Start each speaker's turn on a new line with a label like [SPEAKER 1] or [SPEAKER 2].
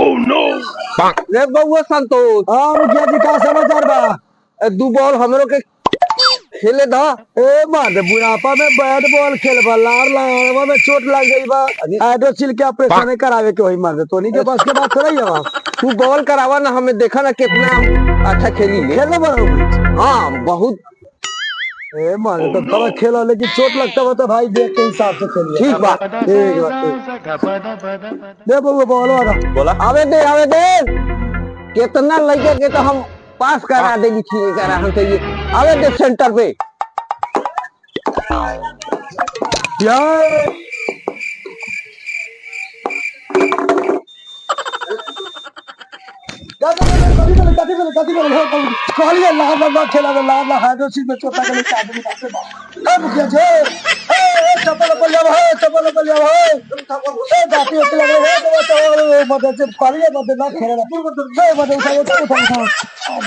[SPEAKER 1] रे बउआ संतोष।
[SPEAKER 2] हाँ मुखिया जी का समाचार बा?
[SPEAKER 1] दू बॉल हमरो के खेले दा।
[SPEAKER 2] ए मारे बुढ़ापा में बैट बॉल खेलबा लार लारवा में चोट लग गई बा। हाइड्रोसिल के ऑपरेशन करावे के होई मारे तो नहीं के पास के बात थोड़ा ही है।
[SPEAKER 1] तू बॉल करावा ना, हमें देखा ना कितना हम अच्छा खेली ले।
[SPEAKER 2] खेलना बड़ा
[SPEAKER 1] हाँ बहुत।
[SPEAKER 2] ए मारे तो थोड़ा खेला लेकिन चोट लगता हुआ तो भाई देख के हिसाब से खेलिए।
[SPEAKER 1] ठीक बा।
[SPEAKER 2] ठीक बा। दे बउआ बॉल वाला
[SPEAKER 1] बोला आवे दे कितना लड़के के तो हम पास करा देगी ठीक करा हम तो ये आवे दे सेंटर पे
[SPEAKER 2] यार कथी बोले कहलिए लाल खेला लाल हाइड्रोसिल में चोट लगे के आदमी बात बा। ए मुखिया जी ए चप्पल पर जाओ है चप्पल पर जाओ है ए जाती होती लगे है तो मदद से कहलिए मदद ना खेला मदद उठाओ उठाओ। अब